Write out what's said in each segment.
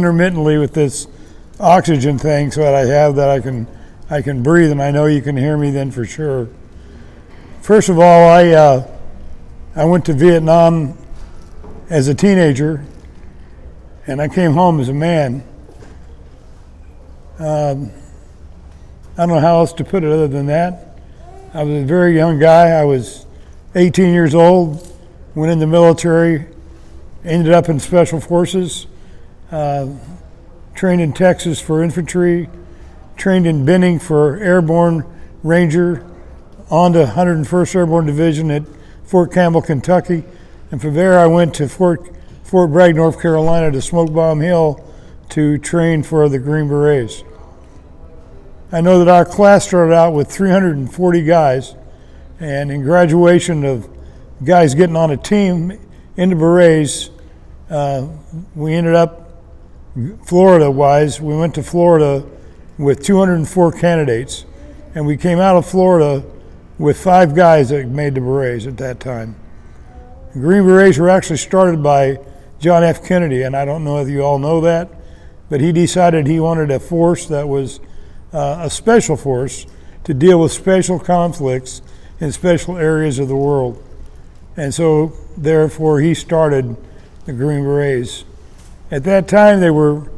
intermittently with this oxygen thing so that I can breathe, and I know you can hear me then for sure. First of all, I went to Vietnam as a teenager, and I came home as a man. I don't know how else to put it other than that. I was a very young guy. I was 18 years old, went in the military, ended up in Special Forces, trained in Texas for infantry, trained in Benning for Airborne Ranger, on to 101st Airborne Division at Fort Campbell, Kentucky. And from there I went to Fort Bragg, North Carolina to Smoke Bomb Hill to train for the Green Berets. I know that our class started out with 340 guys, and in graduation of guys getting on a team into Berets, we ended up Florida-wise. We went to Florida with 204 candidates, and we came out of Florida with 5 guys that made the Berets at that time. The Green Berets were actually started by John F. Kennedy, and I don't know if you all know that, but he decided he wanted a force that was a special force to deal with special conflicts in special areas of the world. And so, therefore, he started the Green Berets. At that time, they were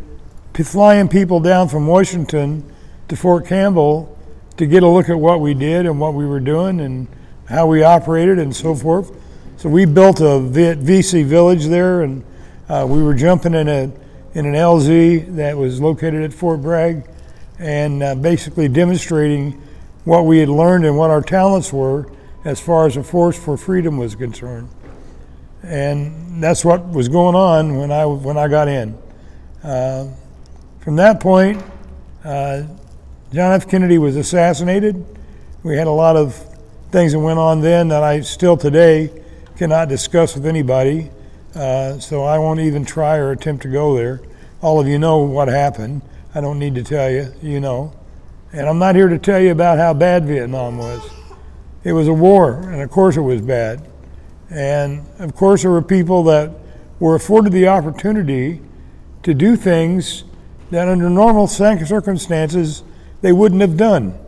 flying people down from Washington to Fort Campbell to get a look at what we did and what we were doing and how we operated and so forth. So we built a VC village there, and we were jumping in an LZ that was located at Fort Bragg, and basically demonstrating what we had learned and what our talents were as far as a force for freedom was concerned. And that's what was going on when I got in. From that point, John F. Kennedy was assassinated. We had a lot of things that went on then that I still today cannot discuss with anybody, so I won't even try or attempt to go there. All of you know what happened. I don't need to tell you, you know. And I'm not here to tell you about how bad Vietnam was. It was a war, and of course it was bad. And of course there were people that were afforded the opportunity to do things that under normal circumstances they wouldn't have done.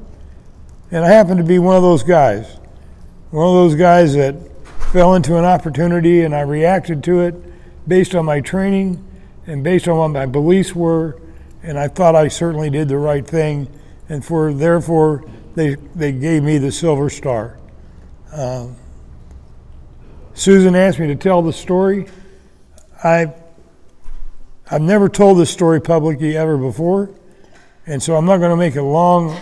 And I happened to be one of those guys. One of those guys that fell into an opportunity, and I reacted to it based on my training and based on what my beliefs were, and I thought I certainly did the right thing, and therefore they gave me the Silver Star. Susan asked me to tell the story. I've never told this story publicly ever before, and so I'm not going to make it long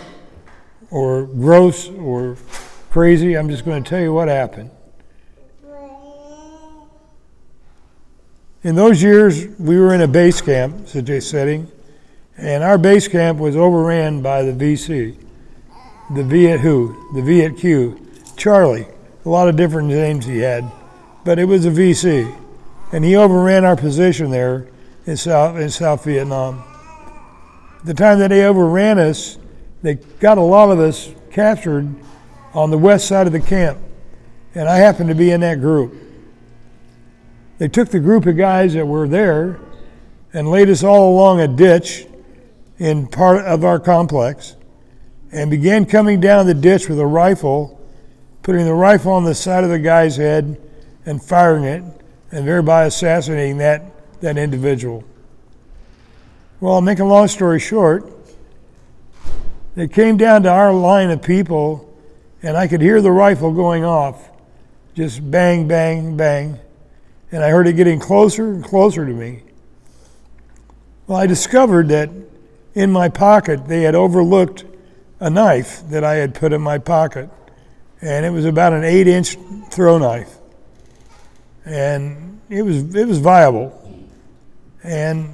or gross or crazy. I'm just going to tell you what happened. In those years, we were in a base camp setting, and our base camp was overran by the VC, the Viet Hu, the Viet Q, Charlie, a lot of different names he had, but it was a VC, and he overran our position there in South Vietnam. The time that they overran us, they got a lot of us captured on the west side of the camp, and I happened to be in that group. They took the group of guys that were there and laid us all along a ditch in part of our complex and began coming down the ditch with a rifle, putting the rifle on the side of the guy's head and firing it, and thereby assassinating that individual. Well, I'll make a long story short. They came down to our line of people, and I could hear the rifle going off, just bang, bang, bang. And I heard it getting closer and closer to me. Well, I discovered that in my pocket they had overlooked a knife that I had put in my pocket, and it was about an 8-inch throw knife, and it was viable. And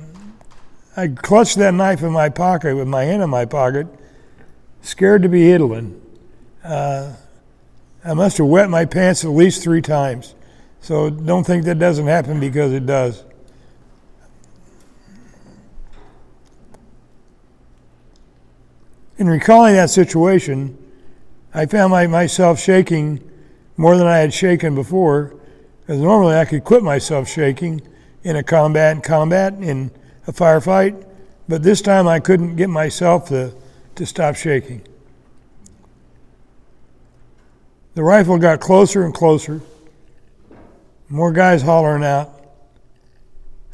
I clutched that knife in my pocket with my hand in my pocket, scared to be idling. I must have wet my pants at least 3 times. So don't think that doesn't happen, because it does. In recalling that situation, I found myself shaking more than I had shaken before, because normally I could quit myself shaking in a combat. In a firefight, but this time I couldn't get myself to stop shaking. The rifle got closer and closer, more guys hollering out.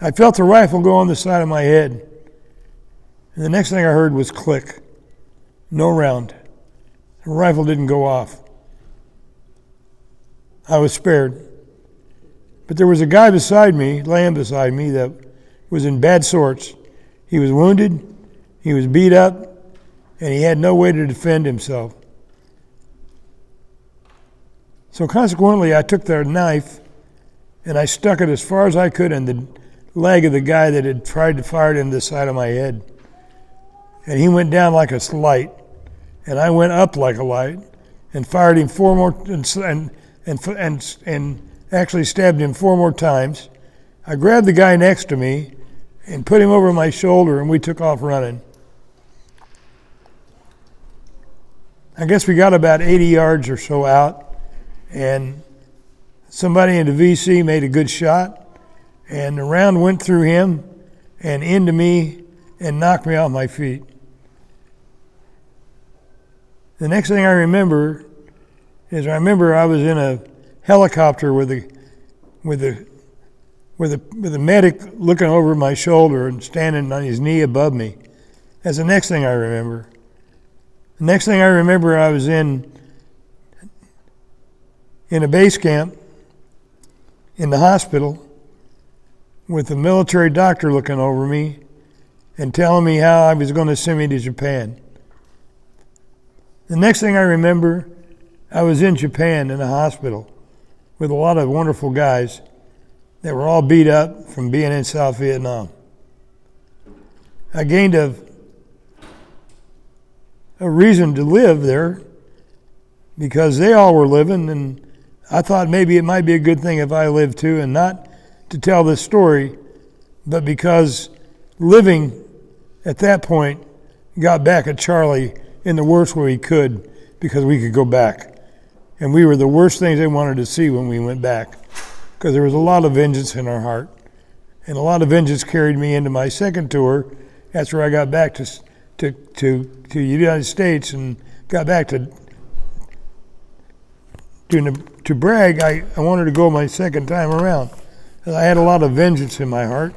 I felt the rifle go on the side of my head, and the next thing I heard was click. No round. The rifle didn't go off. I was spared. But there was a guy beside me, laying beside me, that was in bad sorts. He was wounded, he was beat up, and he had no way to defend himself. So consequently, I took the knife and I stuck it as far as I could in the leg of the guy that had tried to fire it into the side of my head. And he went down like a light, and I went up like a light and fired him four more and actually stabbed him 4 more times. I grabbed the guy next to me and put him over my shoulder, and we took off running. I guess we got about 80 yards or so out, and somebody in the VC made a good shot, and the round went through him and into me and knocked me off my feet. The next thing I remember is I was in a helicopter with the medic looking over my shoulder and standing on his knee above me. That's the next thing I remember. The next thing I remember, I was in a base camp in the hospital with the military doctor looking over me and telling me how I was going to send me to Japan. The next thing I remember, I was in Japan in a hospital with a lot of wonderful guys that were all beat up from being in South Vietnam. I gained a reason to live there because they all were living, and I thought maybe it might be a good thing if I lived too, and not to tell this story, but because living at that point got back at Charlie in the worst way we could, because we could go back. And we were the worst things they wanted to see when we went back, because there was a lot of vengeance in our heart. And a lot of vengeance carried me into my second tour after I got back to the United States and got back to brag. I wanted to go my second time around. I had a lot of vengeance in my heart.